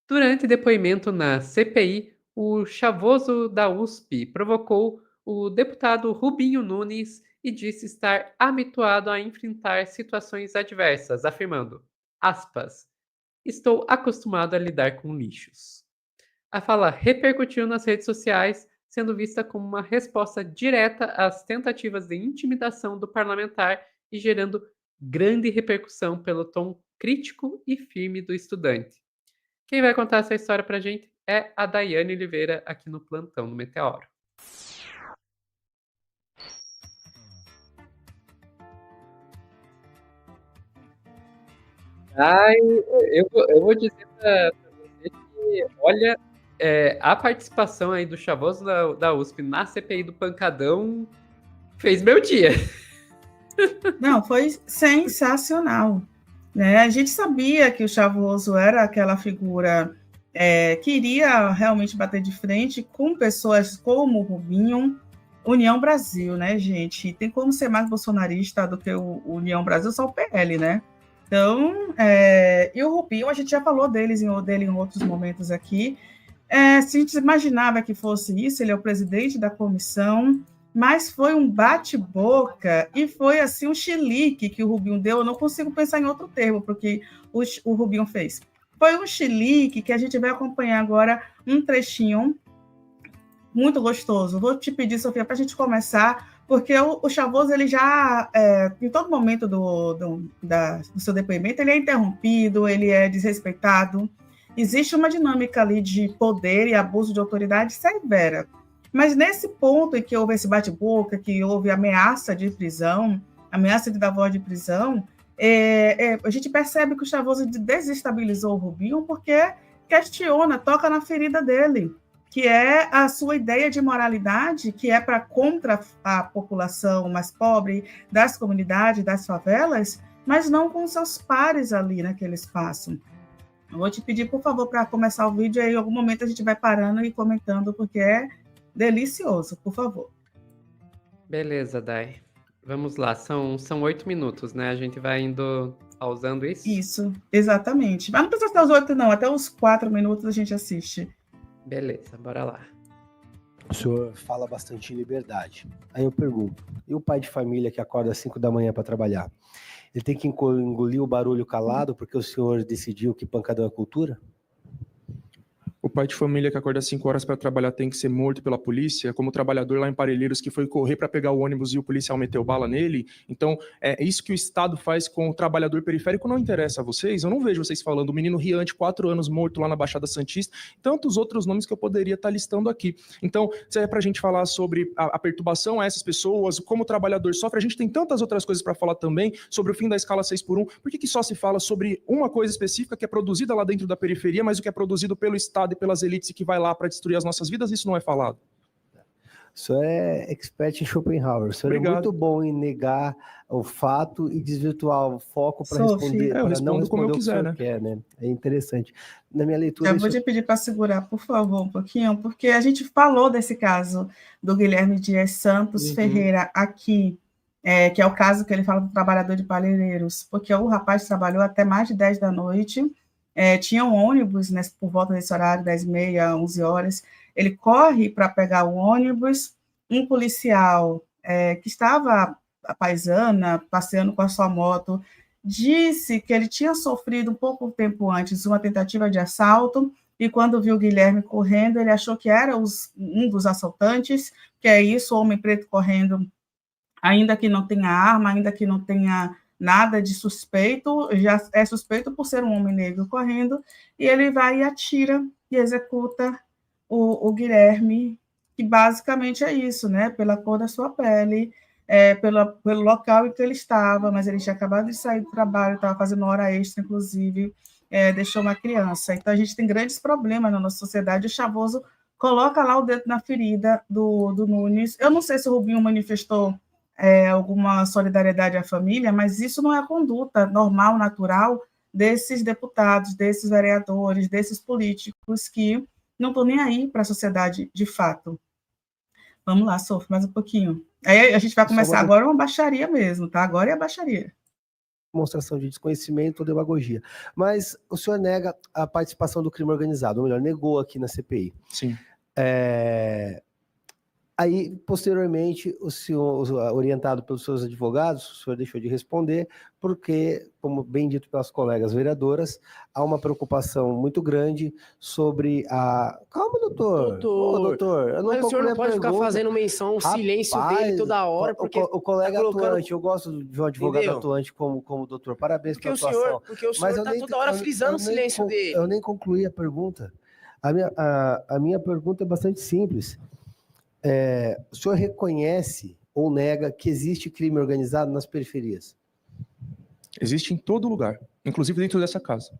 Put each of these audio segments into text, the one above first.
Durante depoimento na CPI, o chavoso da USP provocou o deputado Rubinho Nunes e disse estar habituado a enfrentar situações adversas, afirmando, aspas, estou acostumado a lidar com lixos. A fala repercutiu nas redes sociais, sendo vista como uma resposta direta às tentativas de intimidação do parlamentar e gerando grande repercussão pelo tom crítico e firme do estudante. Quem vai contar essa história pra gente é a Daiane Oliveira, aqui no Plantão do Meteoro. Ai, eu vou dizer pra você que, olha, a participação aí do chavoso da USP na CPI do Pancadão fez meu dia. Não, foi sensacional, né? A gente sabia que o Chavoso era aquela figura que iria realmente bater de frente com pessoas como o Rubinho, União Brasil, né, gente? Tem como ser mais bolsonarista do que o União Brasil, só o PL, né? Então, e o Rubinho, a gente já falou dele em outros momentos aqui. Se a gente imaginava que fosse isso, ele é o presidente da comissão, mas foi um bate-boca e foi assim um chilique que o Rubinho deu. Eu não consigo pensar em outro termo porque o Rubinho fez. Foi um chilique que a gente vai acompanhar agora um trechinho muito gostoso. Vou te pedir, Sofia, para a gente começar, porque o Chavoso, ele já, em todo momento do seu depoimento, ele é interrompido, ele é desrespeitado. Existe uma dinâmica ali de poder e abuso de autoridade severa. Mas nesse ponto em que houve esse bate-boca, que houve ameaça de prisão, ameaça de dar voz de prisão, a gente percebe que o Chavoso desestabilizou o Rubinho porque questiona, toca na ferida dele, que é a sua ideia de moralidade, que é para contra a população mais pobre das comunidades, das favelas, mas não com seus pares ali naquele espaço. Eu vou te pedir, por favor, para começar o vídeo, aí em algum momento a gente vai parando e comentando, porque é delicioso, por favor. Beleza, Dai. Vamos lá, são 8 minutos, né? A gente vai indo pausando isso? Isso, exatamente. Mas não precisa até os 8, não, até os 4 minutos a gente assiste. Beleza, bora lá. O senhor fala bastante em liberdade. Aí eu pergunto, e o pai de família que acorda às 5 da manhã para trabalhar? Ele tem que engolir o barulho calado porque o senhor decidiu que pancadão é cultura? O pai de família que acorda às 5 horas para trabalhar tem que ser morto pela polícia, como o trabalhador lá em Parelheiros que foi correr para pegar o ônibus e o policial meteu bala nele. Então, é isso que o Estado faz com o trabalhador periférico não interessa a vocês. Eu não vejo vocês falando o menino Riante, 4 anos morto lá na Baixada Santista, tantos outros nomes que eu poderia estar listando aqui. Então, se é para a gente falar sobre a perturbação a essas pessoas, como o trabalhador sofre, a gente tem tantas outras coisas para falar também sobre o fim da escala 6x1. Por que só se fala sobre uma coisa específica que é produzida lá dentro da periferia, mas o que é produzido pelo Estado pelas elites e que vai lá para destruir as nossas vidas, isso não é falado? O senhor é expert em Schopenhauer. O senhor Obrigado. É muito bom em negar o fato e desvirtuar o foco para responder. Eu respondo como eu quiser, né? Quer, né? É interessante. Na minha leitura... Eu vou te pedir para segurar, por favor, um pouquinho, porque a gente falou desse caso do Guilherme Dias Santos Ferreira aqui, que é o caso que ele fala do trabalhador de Parelheiros, porque o rapaz trabalhou até mais de 10 da noite, tinha um ônibus, né, por volta desse horário, 10h30, 11 horas, ele corre para pegar o ônibus, um policial que estava a paisana, passeando com a sua moto, disse que ele tinha sofrido um pouco tempo antes uma tentativa de assalto, e quando viu o Guilherme correndo, ele achou que era um dos assaltantes, que é isso, o homem preto correndo, ainda que não tenha arma, ainda que não tenha nada de suspeito, já é suspeito por ser um homem negro correndo, e ele vai e atira e executa o Guilherme, que basicamente é isso, né? Pela cor da sua pele, pelo local em que ele estava, mas ele tinha acabado de sair do trabalho, estava fazendo hora extra, inclusive, deixou uma criança. Então, a gente tem grandes problemas na nossa sociedade. O Chavoso coloca lá o dedo na ferida do Nunes. Eu não sei se o Rubinho manifestou alguma solidariedade à família, mas isso não é a conduta normal, natural desses deputados, desses vereadores, desses políticos que não estão nem aí para a sociedade de fato. Vamos lá, Sof, mais um pouquinho. Aí a gente vai começar agora uma baixaria mesmo, tá? Agora é a baixaria. demonstração de desconhecimento ou demagogia. Mas o senhor nega a participação do crime organizado, ou melhor, negou aqui na CPI. Sim. Aí, posteriormente, o senhor, orientado pelos seus advogados, o senhor deixou de responder, porque, como bem dito pelas colegas vereadoras, há uma preocupação muito grande sobre a... Calma, doutor. Ô, doutor, eu não Mas o senhor concluí não a pode ficar pergunta. fazendo menção ao silêncio Rapaz, dele toda hora, porque o colega tá colocando- atuante, eu gosto de um advogado Entendeu? atuante como o doutor. Parabéns porque pela o senhor, atuação. porque o Mas senhor eu tá nem- toda hora eu- frisando eu o nem silêncio con- dele. Eu nem concluí a pergunta. A minha pergunta é bastante simples. O senhor reconhece ou nega que existe crime organizado nas periferias? Existe em todo lugar, inclusive dentro dessa casa.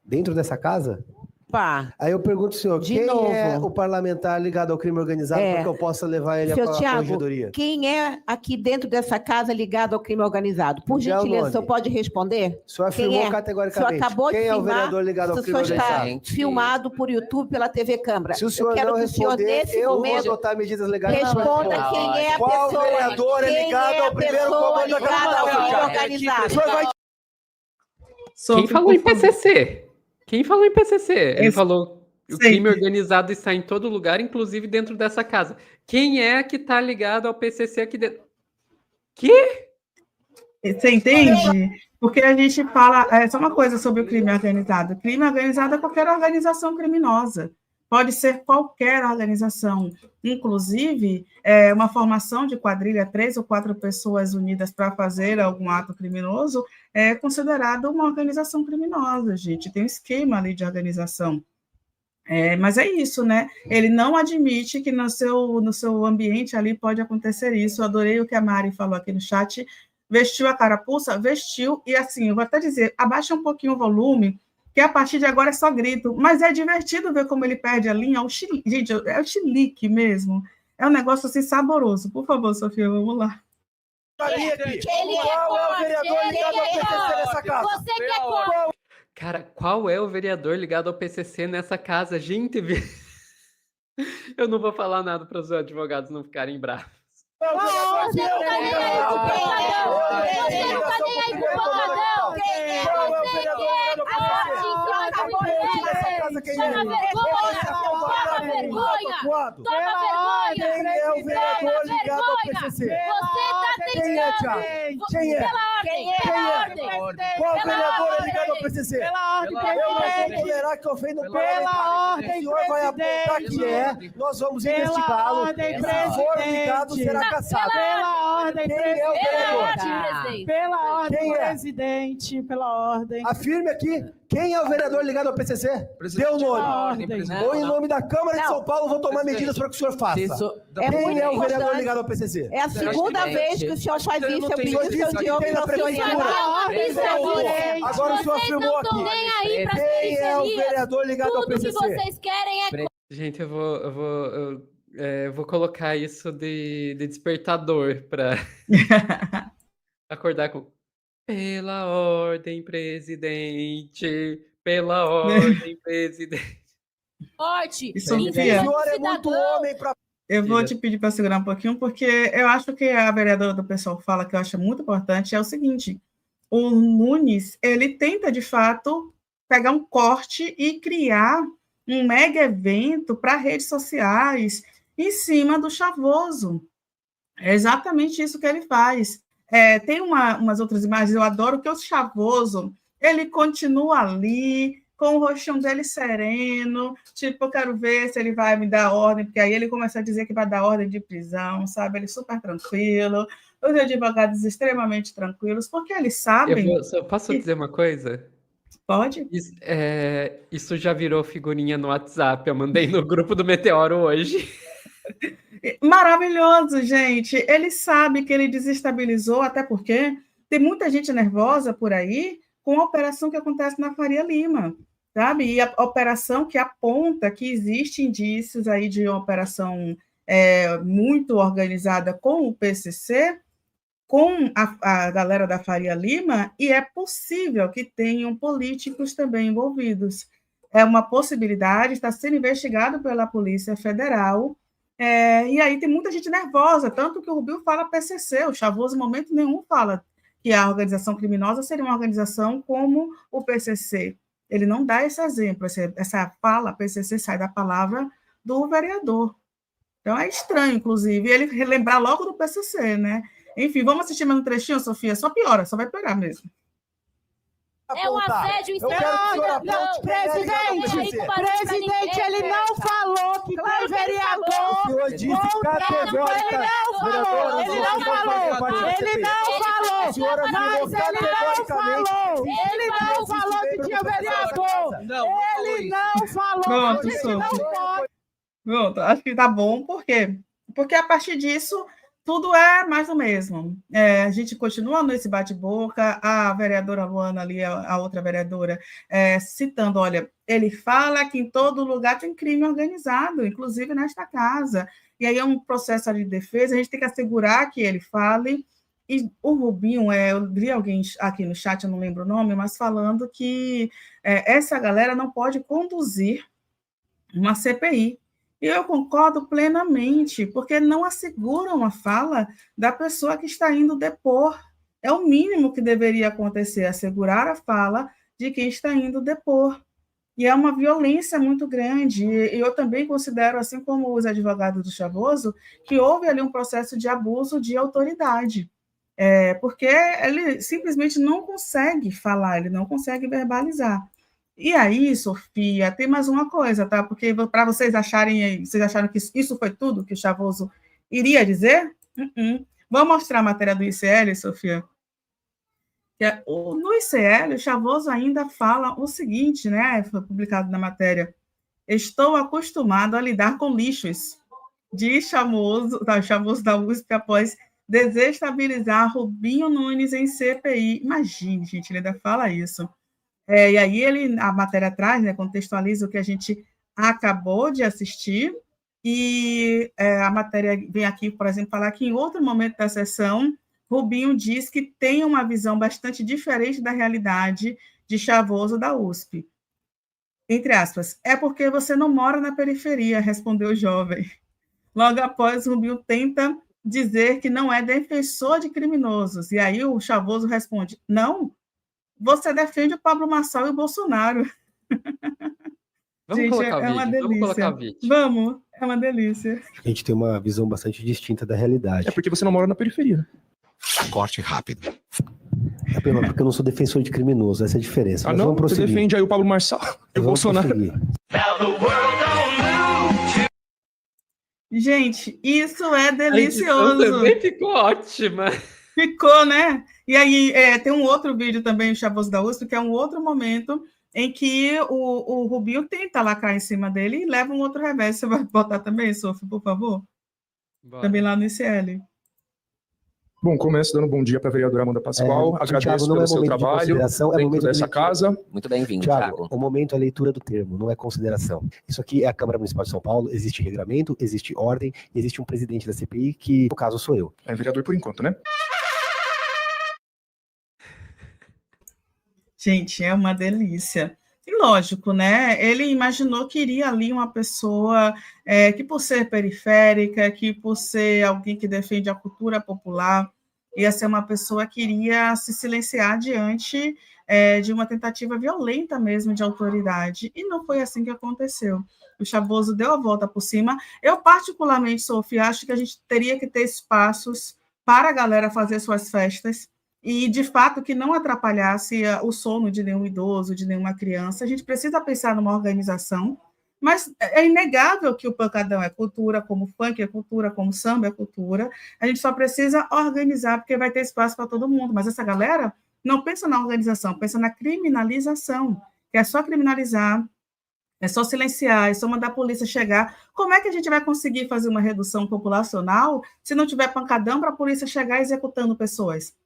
Dentro dessa casa? Pá, Aí eu pergunto ao senhor, De quem novo. é o parlamentar ligado ao crime organizado para que eu possa levar ele Seu à Thiago, corregedoria? quem é aqui dentro dessa casa ligado ao crime organizado? Por Me dá o gentileza, nome. o senhor pode responder? O senhor afirmou Quem é? categoricamente. O senhor acabou de Quem é o filmar, vereador ligado ao o crime senhor está organizado? filmado por YouTube, pela TV Câmara. Se o senhor eu quero não que o senhor, responder, nesse eu vou momento, adotar medidas legais. responda quem é a Qual pessoa, vereador é quem ligado é ao a primeiro pessoa comando da ligada ao Câmara? crime O organizado. senhor vai... Quem falou em PCC? Quem falou em PCC? Ele Esse- falou o Sempre. crime organizado está em todo lugar, inclusive dentro dessa casa. Quem é que está ligado ao PCC aqui dentro? Que? Você entende? Porque a gente fala, só uma coisa sobre o crime organizado. Crime organizado é qualquer organização criminosa. Pode ser qualquer organização, inclusive uma formação de quadrilha, 3 ou 4 pessoas unidas para fazer algum ato criminoso, é considerado uma organização criminosa, gente. Tem um esquema ali de organização. Mas é isso, né? Ele não admite que no seu ambiente ali pode acontecer isso. Eu adorei o que a Mari falou aqui no chat. Vestiu a carapuça? Vestiu. E assim, eu vou até dizer, abaixa um pouquinho o volume, que a partir de agora é só grito. Mas é divertido ver como ele perde a linha. Gente, é o chilique mesmo. É um negócio assim saboroso. Por favor, Sofia, vamos lá. Qual é o vereador ligado ao PCC nessa casa? Você que é contra. Cara, qual é o vereador ligado ao PCC nessa casa? Gente, eu não vou falar nada para os advogados não ficarem bravos. Você não tá nem aí pro pancadão. Você não tá nem aí pro pancadão. Você que é Toma vergonha. Toma vergonha. Toma vergonha. Quem é o vereador ligado ao PCC? Você tá tentando. Quem é? Pela ordem. Qual vereador é ligado ao PCC? Pela ordem, Eu não vou presidente. tolerar que ofenda o Pela parlamentar. ordem, O senhor vai apontar presidente. que é, nós vamos Pela investigá-lo. ordem, E se for presidente. ligado, será caçado. Pela ordem, Quem é o Pela vereador? ordem, presidente. Pela ordem, Quem é? presidente. Pela ordem. Afirme aqui, quem é o vereador ligado ao PCC? Dê o Pela nome. ordem. Ou em nome da Câmara de São Paulo, vou tomar medidas para que o senhor faça. É Quem muito é o vereador importante. ligado ao PCC? É a segunda vez que o senhor faz isso. Eu pedi o seu Diogo tem na para o senhor prefeitura. entrar. Agora o senhor Vocês afirmou não estão aqui. nem aí para Quem é o periferias. vereador ligado ao Tudo que PCC? vocês querem é Gente, eu vou colocar isso de despertador para acordar com pela ordem, presidente. Pela ordem, presidente. forte. E Sofia? O senhor é muito homem para... Eu vou te pedir para segurar um pouquinho, porque eu acho que a vereadora do pessoal fala, que eu acho muito importante, é o seguinte: o Nunes, ele tenta, de fato, pegar um corte e criar um mega evento para redes sociais em cima do Chavoso. É exatamente isso que ele faz. Tem umas outras imagens, eu adoro, que o Chavoso, ele continua ali, com o rostinho dele sereno, tipo, eu quero ver se ele vai me dar ordem, porque aí ele começa a dizer que vai dar ordem de prisão, sabe? Ele super tranquilo, os advogados extremamente tranquilos, porque eles sabem... Posso dizer uma coisa? Pode? Isso já virou figurinha no WhatsApp, eu mandei no grupo do Meteoro hoje. Maravilhoso, gente. Ele sabe que ele desestabilizou, até porque tem muita gente nervosa por aí com a operação que acontece na Faria Lima, sabe? E a operação que aponta que existem indícios aí de uma operação muito organizada com o PCC, com a galera da Faria Lima, e é possível que tenham políticos também envolvidos. É uma possibilidade, está sendo investigado pela Polícia Federal, e aí tem muita gente nervosa, tanto que o Rubio fala PCC, o Chavoso em momento nenhum fala que a organização criminosa seria uma organização como o PCC. Ele não dá esse exemplo, essa fala, PCC, sai da palavra do vereador. Então, é estranho, inclusive, ele relembrar logo do PCC, né? Enfim, vamos assistir mais um trechinho, Sofia? Só piora, só vai piorar mesmo. É um assédio institucional. Presidente, ele não falou que tem vereador. O senhor disse categoricamente. Ele não falou. Mas ele não falou que tinha vereador. Ele não falou. Pronto, Sofia. Pronto, acho que tá bom, por quê? Porque a partir disso, tudo é mais do mesmo. A gente continua nesse bate-boca, a vereadora Luana ali, a outra vereadora, citando, olha, ele fala que em todo lugar tem crime organizado, inclusive nesta casa. E aí é um processo de defesa, a gente tem que assegurar que ele fale. E o Rubinho, eu li alguém aqui no chat, eu não lembro o nome, mas falando que essa galera não pode conduzir uma CPI. E eu concordo plenamente, porque não asseguram a fala da pessoa que está indo depor. É o mínimo que deveria acontecer, assegurar a fala de quem está indo depor. E é uma violência muito grande. E eu também considero, assim como os advogados do Chavoso, que houve ali um processo de abuso de autoridade. Porque ele simplesmente não consegue falar, ele não consegue verbalizar. E aí, Sofia, tem mais uma coisa, tá? Porque para vocês acharam que isso foi tudo que o Chavoso iria dizer? Vamos mostrar a matéria do ICL, Sofia? No ICL, o Chavoso ainda fala o seguinte, né? Foi publicado na matéria. Estou acostumado a lidar com lixos, diz Chavoso da USP após desestabilizar Rubinho Nunes em CPI. Imagine, gente, ele ainda fala isso. E aí a matéria atrás, né, contextualiza o que a gente acabou de assistir, e a matéria vem aqui, por exemplo, falar que em outro momento da sessão, Rubinho diz que tem uma visão bastante diferente da realidade de Chavoso da USP. Entre aspas, é porque você não mora na periferia, respondeu o jovem. Logo após, Rubinho tenta dizer que não é defensor de criminosos, e aí o Chavoso responde, não, você defende o Pablo Marçal e o Bolsonaro. Vamos gente, colocar é uma vídeo, delícia. vamos colocar vídeo. Vamos, é uma delícia. A gente tem uma visão bastante distinta da realidade. É porque você não mora na periferia. Corte rápido. É porque eu não sou defensor de criminoso, essa é a diferença. Ah, Mas não? vamos Você prosseguir. defende aí o Pablo Marçal e o Bolsonaro. Prosseguir. Gente, isso é A edição delicioso. também ficou ótima. Ficou, né? E aí tem um outro vídeo também, o Chavoso da USP, que é um outro momento em que o Rubinho tenta lacrar em cima dele e leva um outro revés. Você vai botar também, Sofia, por favor? Bora. Também lá no ICL. Bom, começo dando um bom dia para a vereadora Amanda Pascoal. Agradeço Thiago, não pelo é seu momento de trabalho consideração, é dentro momento dessa de casa. Muito bem-vindo, Thiago, Thiago. o momento é a leitura do termo, não é consideração. Isso aqui é a Câmara Municipal de São Paulo, existe regramento, existe ordem, existe um presidente da CPI, que no caso sou eu. É vereador por enquanto, né? Gente, é uma delícia. E lógico, né? Ele imaginou que iria ali uma pessoa que, por ser periférica, que por ser alguém que defende a cultura popular, ia ser uma pessoa que iria se silenciar diante de uma tentativa violenta mesmo de autoridade. E não foi assim que aconteceu. O Chavoso deu a volta por cima. Eu, particularmente, Sofia, acho que a gente teria que ter espaços para a galera fazer suas festas, e, de fato, que não atrapalhasse o sono de nenhum idoso, de nenhuma criança. A gente precisa pensar numa organização, mas é inegável que o pancadão é cultura, como funk é cultura, como samba é cultura. A gente só precisa organizar, porque vai ter espaço para todo mundo. Mas essa galera não pensa na organização, pensa na criminalização, que é só criminalizar, é só silenciar, é só mandar a polícia chegar. Como é que a gente vai conseguir fazer uma redução populacional se não tiver pancadão para a polícia chegar executando pessoas?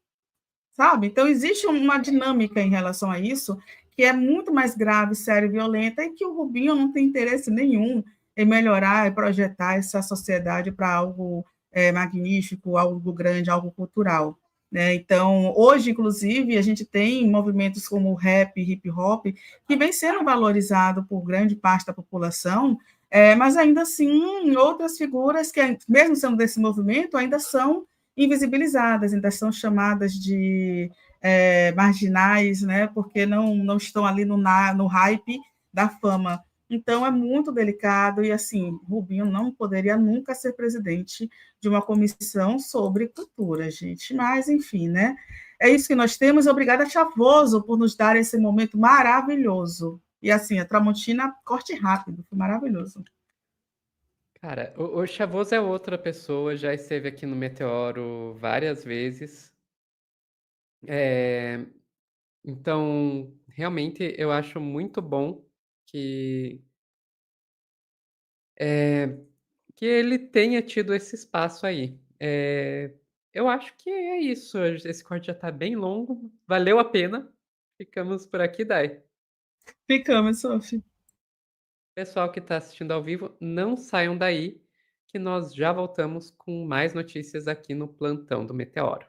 Sabe? Então, existe uma dinâmica em relação a isso que é muito mais grave, séria e violenta, e que o Rubinho não tem interesse nenhum em melhorar e projetar essa sociedade para algo magnífico, algo grande, algo cultural. Né? Então, hoje, inclusive, a gente tem movimentos como o rap, hip hop, que vem sendo valorizado por grande parte da população, mas ainda assim, outras figuras que, mesmo sendo desse movimento, ainda são invisibilizadas, ainda são chamadas de marginais, né, porque não estão ali no hype da fama. Então, é muito delicado e, assim, Rubinho não poderia nunca ser presidente de uma comissão sobre cultura, gente. Mas, enfim, né? É isso que nós temos. Obrigada, Chavoso, por nos dar esse momento maravilhoso. E, assim, a Tramontina, corte rápido, foi maravilhoso. Cara, o Chavoso é outra pessoa, já esteve aqui no Meteoro várias vezes. Então, realmente, eu acho muito bom que, que ele tenha tido esse espaço aí. Eu acho que é isso. Esse corte já tá bem longo. Valeu a pena. Ficamos por aqui, Dai. Ficamos, Sophie. Pessoal que está assistindo ao vivo, não saiam daí, que nós já voltamos com mais notícias aqui no Plantão do Meteoro.